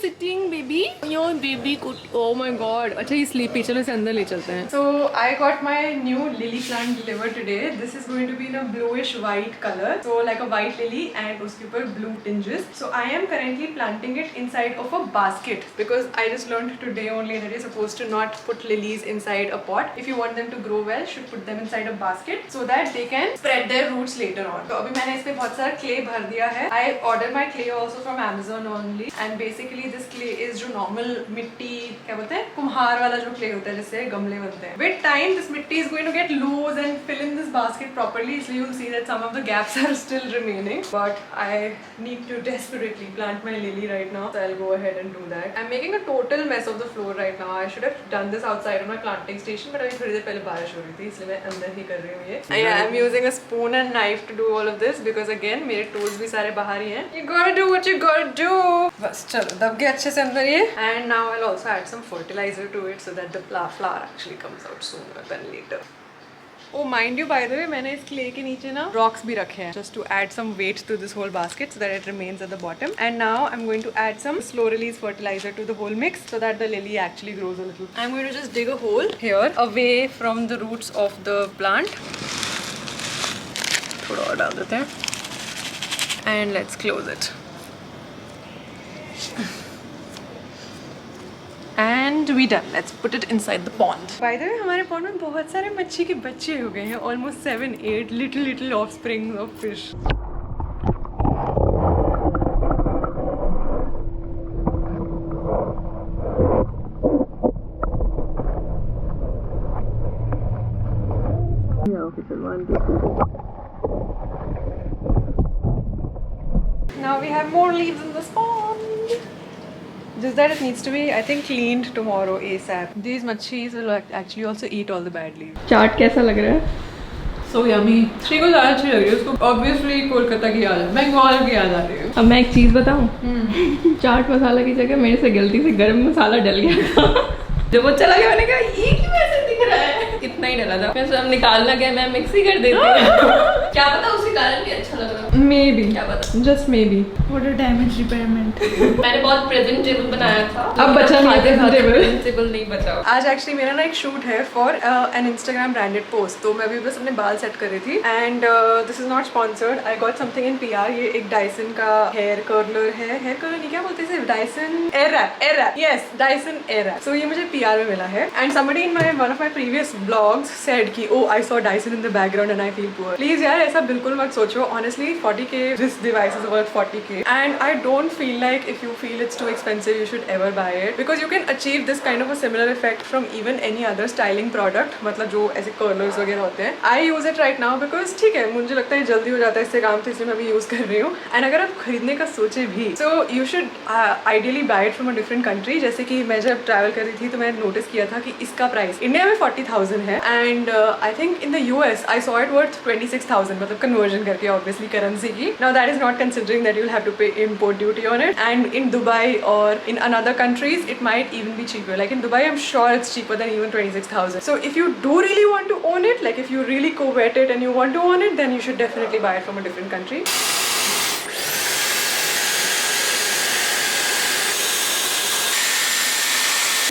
sitting, baby? Your baby could. Oh my God. अच्छा ये sleepy. चलो इसे अंदर ले चलते हैं. So I got my new lily plant delivered today. This is going to be in a bluish white color. So like a white lily and उसके ऊपर blue tinges. So I am currently planting it inside of a basket because I just learned today only that you're supposed to not put lilies inside a pot. If you want them to grow well, should put them inside a basket so that they can spread their roots later on. तो अभी मैंने इसमें बहुत सारा clay भर दिया है. I ordered my clay also from Amazon only. And basically this clay is जो normal मिट्टी क्या बोलते हैं कुम्हार वाला जो clay होता है जिससे गमले बनते हैं. With time this मिट्टी is going to get loose and fill in this basket properly. इसलिए you'll see that some of the gaps are still remaining. But I need to desperately plant my lily right now. So I'll go ahead and do that. I'm making a total mess of the floor right now. I should have done this outside on my planting station, but अभी थोड़ी देर पहले बारिश हो रही थी इसलिए मैं अंदर ही कर रही हूँ ये. Yeah, I'm using a spoon and knife to do all of this because again मेरे tools भी सारे बाहर ही हैं. You gotta do what you gotta do. बस चलो दब गया अच्छे से अंदर ये. And now I'll also add some fertilizer to it so that the flower actually comes out sooner than later. Oh, mind you, by the way, मैंने इस clay के नीचे ना rocks भी रखे हैं just to add some weight to this whole basket so that it remains at the bottom. And now I'm going to add some slow release fertilizer to the whole mix so that the lily actually grows a little. I'm going to just dig a hole here away from the roots of the plant. थोड़ा और डाल देते हैं. And let's close it. And we done. Let's put it inside the pond. By the way, हमारे pond में बहुत सारे मच्छी के बच्चे हो गए हैं. Almost 7-8 little offspring of fish. Yeah, official one. Now we have more leaves in this pond. Just that it needs to be, I think, cleaned tomorrow ASAP. These machis will actually also eat all the bad leaves. चाट कैसा लग रहा है? So yummy. Shri को ज़्यादा अच्छी लग रही है. उसको obviously कोलकाता की याद, बंगाल की याद आ रही है. अब मैं एक चीज़ बताऊँ? चाट मसाला की जगह मेरे से गलती से गरम मसाला डल गया था. जब वो चला गया मैंने कहा ये क्यों ऐसे दिख रहा है? कितना ही डला था. मैं सब निकालना गया मैं मिक्सी कर देती हूँ. क्या पता उसी कारण भी अच्छा लग रहा. Maybe. क्या पता. Just maybe. What a damage repairment. मैंने बहुत प्रेजेंटेबल बनाया था. अब बचा नहीं प्रेजेंटेबल नहीं बचा. आज एक्चुअली मेरा ना एक शूट है for an Instagram branded post. तो मैं अभी बस अपने बाल सेट कर रही थी and this is not sponsored. I got something in PR. ये एक डायसन का हेयर कर्लर है. हेयर कर्लर नहीं क्या बोलते हैं Dyson air wrap. Yes Dyson air wrap. So ये मुझे PR में मिला है and somebody in my one of my previous blogs said कि oh I saw Dyson in the background and I feel poor. Please यार ऐसा बिल्कुल मत सोचो. Honestly 40K this device is worth 40K and I don't feel like if you feel it's too expensive you should ever buy it because you can achieve this kind of a similar effect from even any other styling product. मतलब जो ऐसे curlers वगैरह होते हैं. I use it right now because ठीक है मुझे लगता है जल्दी हो जाता है इससे काम, तो इसलिए मैं अभी यूज़ कर रही हूँ. एंड अगर आप खरीदने का सोचे भी so you should ideally buy it from a different country. जैसे कि मैं जब ट्रैवल कर रही थी तो मैंने नोटिस किया था कि इसका प्राइस इंडिया में 40,000 है and I think in the US I saw it worth 26,000 मतलब कन्वर्जन करके ऑब्वियसली करेंसी की. Now that is not considering that you'll have to pay import duty on it, and in Dubai or in another countries it might even be cheaper. Like in Dubai I'm sure it's cheaper than even 26,000. So if you do really want to own it, like if you really covet it and you want to own it, then you should definitely buy it from a different country.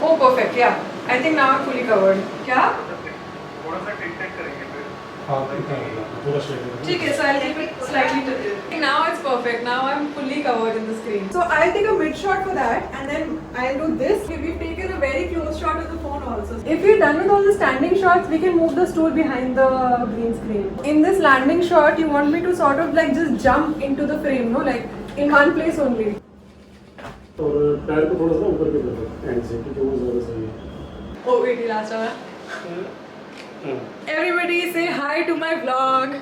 Oh perfect, yeah. I think now I'm fully covered. क्या? थोड़ा सा टिक-टिक करेंगे फिर. हाँ पूरा straight. ठीक है, so I'll keep it slightly tilted. Now it's perfect. Now I'm fully covered in the screen. So I'll take a mid shot for that, and then I'll do this. We've taken a very close shot of the phone also. If we're done with all the standing shots, we can move the stool behind the green screen. In this landing shot, you want me to sort of like just jump into the frame, no? Like in one place only. और पैर को थोड़ा सा ऊपर भी कर दो and से क्योंकि वो ज़्यादा सही है. Oh wait, last one. Everybody say hi to my vlog.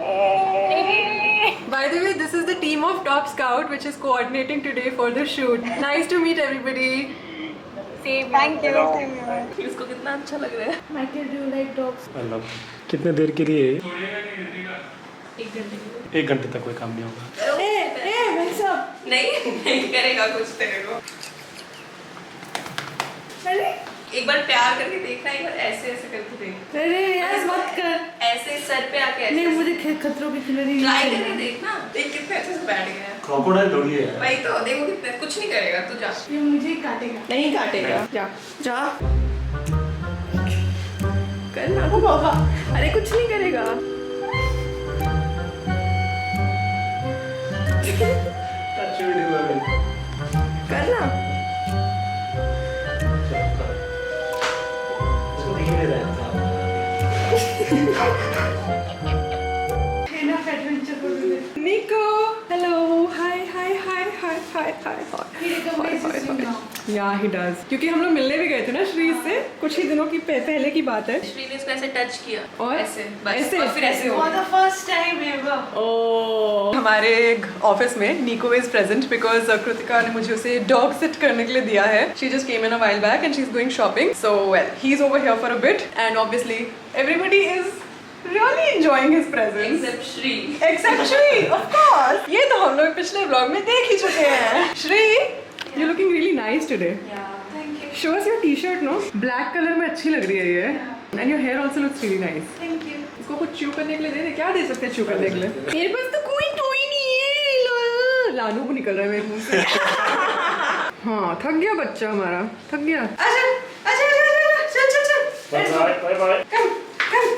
By the way, this is the team of Top Scout which is coordinating today for the shoot. Nice to meet everybody. Thank you. इसको कितना अच्छा लग रहा है. My kid do like dogs. कितने देर के लिए? 1 घंटे. 1 घंटे तक कोई काम नहीं होगा. Hey, what's up? नहीं करेगा कुछ तेरे को. अरे एक बार प्यार करके देखना, एक बार ऐसे ऐसे करके देख। अरे यार मत कर। ऐसे सर पे आके नहीं ऐसे मुझे खतरों की खिलाड़ी ट्राई करके देखना। देख कितने अच्छे से बैठ गया है। क्रोकोडाइल थोड़ी है। भाई तो देखो कितने, कुछ नहीं करेगा तू, जा। ये मुझे ही काटेगा। नहीं काटेगा, जा जा करना। ओ बाबा अरे कुछ नहीं करेगा। टच भी नहीं लगे। करना। इसको दिख नहीं रहा है। Enough adventure for today. Nico, hello, hi, hi, hi, hi, hi, hi, hi. He recognizes you now. Yeah, he does. क्योंकि हम लोग मिलने भी गए थे ना श्री से कुछ ही दिनों की पहले की बात है। श्री ने इसको ऐसे टच किया और ऐसे बस, ऐसे? और फिर ऐसे हो For गया। the first time ever. हमारे ऑफिस में निको इज प्रेजेंट बिकॉज कृतिका ने मुझे उसे डॉग सिट करने के लिए दिया है। She just came in a while back and she is going shopping, so well he is over here for a bit and obviously everybody is really enjoying his presence Except Shri. except Shri, of course. ये तो हम लोग पिछले vlog में देख ही चुके हैं। Shri, you're looking really nice today. Thank you. Show us your t-shirt, no? Black color में अच्छी लग रही है ये। And your hair also looks really nice. Thank you. इसको कुछ chew करने के लिए दे दे, क्या दे सकते हैं chew करने के लिए? मेरे पास तो कोई toy नहीं है। लानू को निकल रहा है मेरे मुंह से। हाँ, थक गया बच्चा हमारा, थक गया। अच्छा, अच्छा, अच्छा, चल, चल, चल। Bye bye bye. Come, come.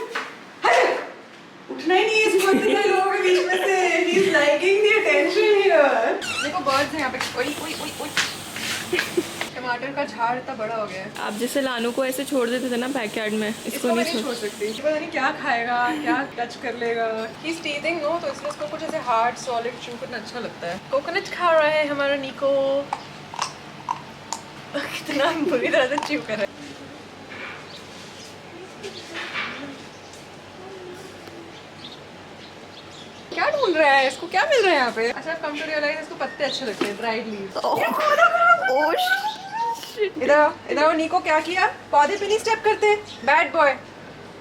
उठना ही नहीं है इस बहुत सारे लोगों के बीच में से। He is liking the attention here. देखो birds हैं यहाँ पे। ओई ओई ओई ओई। टमाटर का झाड़ इतना बड़ा हो गया है। आप जैसे लानू को ऐसे छोड़ देते थे ना बैकयार्ड में, इसको मैं नहीं छोड़ सकती। पता नहीं क्या खाएगा, क्या टच कर लेगा। He is teething no, तो इसलिए इसको कुछ ऐसे हार्ड सॉलिड च्यू करना अच्छा लगता है। कोकोनट खा रहा है हमारा निको। कितना बुरी तरह से च्यू कर रहा है। क्या ढूंढ रहा है? इसको क्या मिल रहा है यहाँ पे? अच्छा कम टू रियलाइज इसको पत्ते अच्छे लगते हैं, ड्राइड लीव्स। इधर आओ निको, क्या किया? पौधे पे नहीं स्टेप करते, bad boy.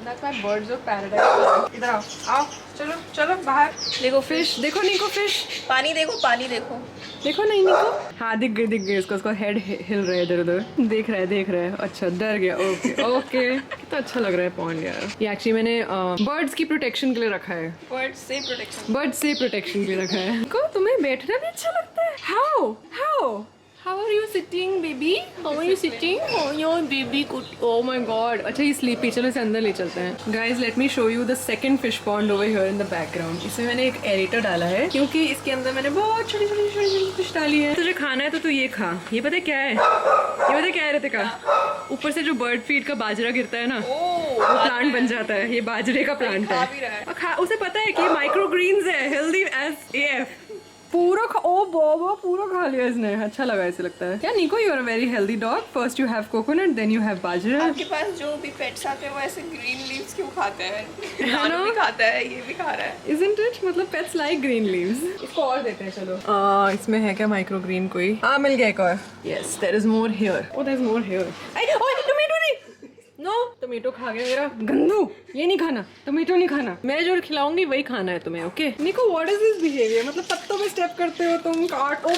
That's my birds of paradise. इधर आओ, आओ, चलो चलो बाहर। देखो फिश, देखो निको फिश। पानी देखो, पानी देखो। देखो नहीं निको। हाँ दिख गई इसको, उसका हेड हिल रहा है इधर उधर। देख रहा है। अच्छा डर गया। Okay okay. कितना अच्छा लग रहा है पॉन्ड यार। ये एक्चुअली मैंने बर्ड्स की प्रोटेक्शन के लिए रखा है। बर्ड से प्रोटेक्शन। बर्ड से प्रोटेक्शन के लिए रखा है। निको तुम्हें बैठना भी अच्छा लगता है? How How are you sitting, baby? How are you sitting? Oh, your baby good. Oh my God. अच्छा ये sleepy. चलो इसे अंदर ले चलते हैं. Guys, let me show you the second fish pond over here in the background. इसमें मैंने एक aerator डाला है क्योंकि इसके अंदर मैंने बहुत छोटी फिश डाली है। तुझे खाना है तो तू ये खा। ये पता है क्या है? ये पता है क्या है रितिका? ऊपर से जो बर्ड फीड का बाजरा गिरता है ना, वो प्लांट बन जाता है। ये बाजरे का प्लांट है। उसे पता है कि माइक्रो ग्रीन्स है, हेल्दी एज AF। पूरा खा लिया इसने। अच्छा लगा इसे, लगता है क्या Niko? You are a very healthy dog. First you have coconut, then you have bajra. आपके पास जो भी पेट्स आते हैं वो ऐसे ग्रीन लीव्स क्यों खाते हैं? लानू भी खाता है, ये भी खा रहा है। Isn't it? मतलब पेट्स लाइक ग्रीन लीव्स। इसको और देते हैं चलो। इसमें है क्या माइक्रो ग्रीन कोई? हाँ मिल गया एक और। Yes there is more here. Oh there is more here. Tomato नहीं, नो टोमेटो खा गया मेरा गंदू। ये नहीं खाना, टोमेटो नहीं खाना। मैं जो खिलाऊंगी वही खाना है तुम्हें। ओके निको, व्हाट इज दिस बिहेवियर? मतलब पत्तों में स्टेप करते हो तुम, काटो।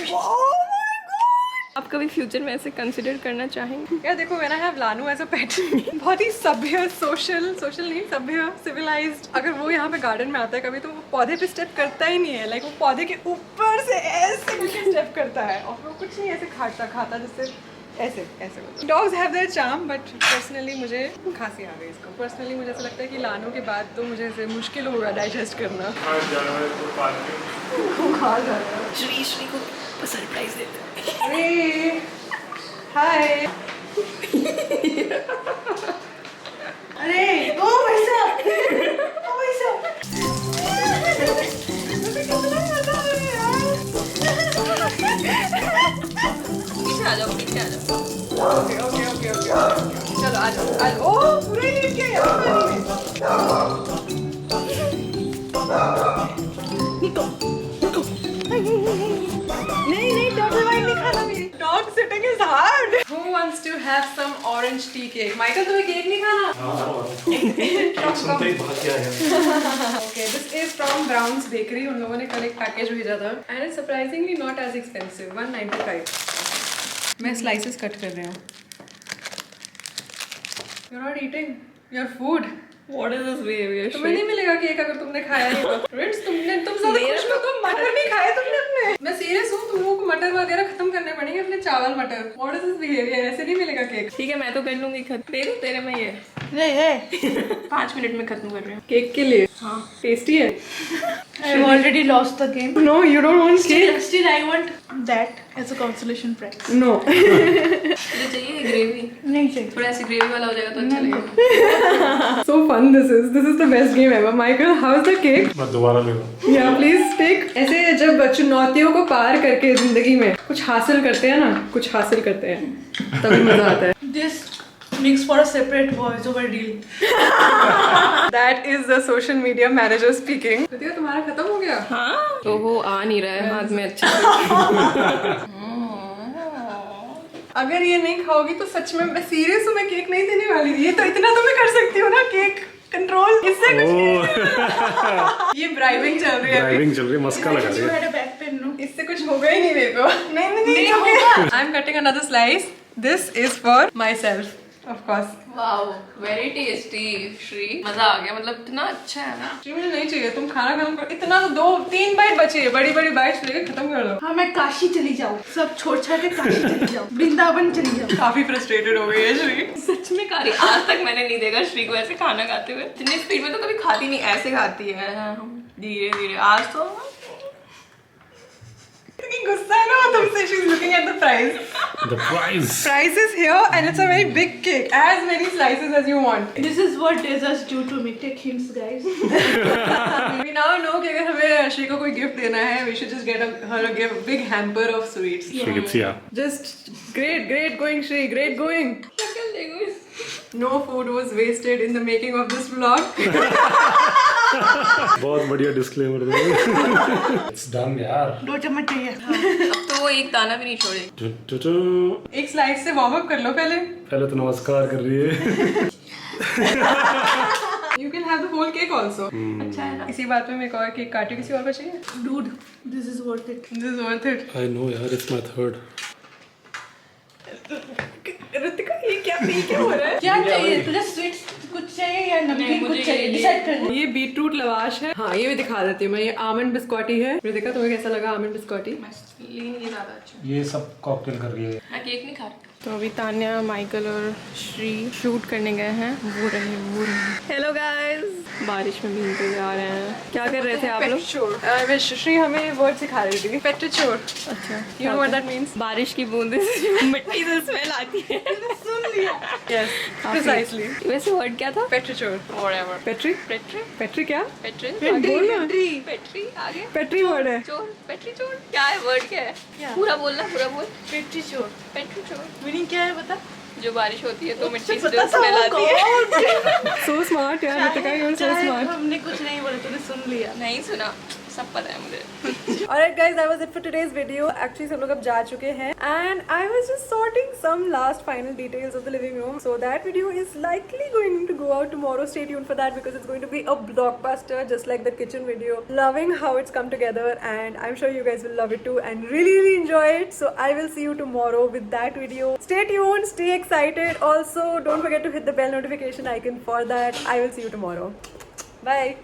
आप कभी फ्यूचर में ऐसे कंसिडर करना चाहेंगे? यार देखो, when I have Lanu as a pet, बहुत ही सभ्य, सोशल नहीं, सभ्य, सिविलाइज्ड। अगर वो यहाँ पे गार्डन में आता है कभी, तो वो पौधे पे स्टेप करता ही नहीं है। लाइक वो पौधे के ऊपर से ऐसे करके स्टेप करता है और वो कुछ नहीं ऐसे खाता जिससे ऐसे dogs have their charm, but personally मुझे खांसी आ गई इसको। पर्सनली मुझे ऐसा लगता है कि लानू के बाद तो मुझे ऐसे मुश्किल होगा डाइजेस्ट करना। श्री को सरप्राइज देते हैं। अरे हाय। अरे ओ भाई साहब, ओ भाई साहब। पीछे आ जाओ। ओके चलो आ जाओ। ओह पूरा ही लेट गया यार पानी में। निको नहीं डॉग वाइन नहीं खाना मेरी। Dog sitting is hard. Who wants to have some orange tea cake? Michael तुम्हें केक नहीं खाना? सुनते ही भाग गया है। Okay, this is from Brown's Bakery. उन लोगों ने कल एक पैकेज भेजा था and it's surprisingly not as expensive, 195। मैं स्लाइसेस कट कर रही हूँ। You're not eating your food. What is this behavior? तुम्हें नहीं मिलेगा केक अगर तुमने खाया नहीं तो। फ्रेंड्स तुम ज्यादा खुश हो, तुम मटर नहीं खाए तुमने अपने। मैं सीरियस हूँ, तुम लोगों को मटर वगैरह खत्म करने पड़ेंगे अपने चावल मटर। What is this behavior? ऐसे नहीं मिलेगा केक। ठीक है मैं तो कर लूंगी खत्म। दे दूं तेरे में ये नहीं है 5 मिनट में खत्म कर रही हूँ। केक के लिए हाँ टेस्टी है। I have already lost the game. No, you don't want cake. Still, I want that as a consolation prize. No. तुझे चाहिए ग्रेवी? नहीं चाहिए. थोड़ा ऐसे ग्रेवी वाला हो जाएगा तो अच्छा लगेगा। So fun this is. This is the best game ever. Michael, how's the cake? मैं दोबारा लेगा। Yeah, please take. ऐसे जब चुनौतियों को पार करके जिंदगी में कुछ हासिल करते हैं ना, कुछ हासिल करते हैं, तभी मजा आता है। This makes for a separate voice over deal. That is the social media manager speaking. Kritika तुम्हारा खत्म हो गया? हाँ तो वो आ नहीं रहा है हाथ में अच्छा से। अगर ये नहीं खाओगी तो सच में मैं सीरियस हूँ, मैं केक नहीं देने वाली। ये तो इतना तो मैं कर सकती हूँ ना, केक कंट्रोल। इससे कुछ नहीं होने वाला। ये ब्राइबिंग चल रही है अभी। ड्राइविंग चल रही है, मस्का लगा रही You है। had a back pain, no? इससे कुछ होगा ही नहीं मेरे को। नहीं होगा। I am cutting another slice. This is for my self of course. Wow very tasty Shri, मजा आ गया। मतलब इतना अच्छा है ना। मुझे नहीं चाहिए, तुम खाना खत्म करो। इतना तो 2-3 बाइट बची है, बड़ी बड़ी बाइट्स लेके खत्म कर दो। हाँ मैं काशी चली जाऊँ, सब छोड़ छाड़ के काशी चली जाऊँ, वृंदावन चली जाऊँ। काफी फ्रस्ट्रेटेड हो गई है श्री। सच में खा रही। आज तक मैंने नहीं देखा श्री को ऐसे खाना खाते हुए। इतनी स्पीड में तो कभी खाती नहीं, ऐसे खाती है धीरे धीरे। आज तो इतनी गुस्सा है ना वो तुमसे। She is looking at the price. The prize. Price is here and it's a very big cake. As many slices as you want. This is what desserts do to me. Take hints, guys. We now know कि अगर हमें श्री को कोई gift देना है, we should just get her a gift, big hamper of sweets. Shikitsia. Just great going Shri, great going. शक्ल देखो। No food was wasted in the making of this vlog. बहुत बढ़िया डिस्क्लेमर दिया। It's done यार। 2 चम्मच चाहिए. अब तो वो एक दाना भी नहीं छोड़े। एक स्लाइड से वार्म अप कर लो पहले. पहले तो नमस्कार कर रही है। You can have the whole cake also. अच्छा है ना। इसी बात में मैं एक और केक काटी, किसी और को चाहिए? Dude, this is worth it. This is worth it. I know यार, it's my third. ऋतिका ये क्या हो रहा है? क्या चाहिए तुझे? स्वीट्स कुछ चाहिए या नमकीन कुछ चाहिए? डिसाइड कर ले. ये बीटरूट लवाश है. हाँ ये भी दिखा देती हूँ मैं. ये आमंड बिस्कॉटी है. ऋतिका तुम्हें कैसा लगा आमंड बिस्कॉटी? लीन ये ज्यादा अच्छा। ये सब कॉकटेल कर रही है। मैं केक नहीं खा रही। तो अभी तान्या, माइकल और श्री शूट करने गए हैं। वो रहे। हेलो गाइस, बारिश में भीगते जा रहे हैं। क्या कर रहे थे आप लोग? श्री हमें वर्ड सिखा रही थी. पेट्रीचोर. अच्छा, You know what that means? बारिश की बूंदे से मिट्टी से स्मेल आती है। सुन लिया. Yes, precisely. वैसे वर्ड क्या था? पेट्रीचोर. Whatever. पेट्री? पेट्री पेट्री क्या? पेट्री पेट्री आगे पेट्री वर्ड है. चोर। पेट्री चोर क्या है? वर्ड क्या है? क्या? पूरा बोलना, पूरा बोल। पेट्री चोर. पेट्री चोर मीनिंग क्या है बता? जो बारिश होती है तो मिट्टी से पता जो स्मेल था आती है। So smart यार ऋतिका, you're so चाहे smart. हमने कुछ नहीं बोला, तूने सुन लिया. नहीं सुना, सब पता है मुझे। Alright guys, that was it for today's video. Actually सब लोग अब जा चुके हैं and I was just sorting some last final details of the living room. So that video is likely going to go out tomorrow. Stay tuned for that because it's going to be a blockbuster just like the kitchen video. Loving how it's come together and I'm sure you guys will love it too and really enjoy it. So I will see you tomorrow with that video. Stay tuned, stay excited. Also don't forget to hit the bell notification icon for that. I will see you tomorrow. Bye.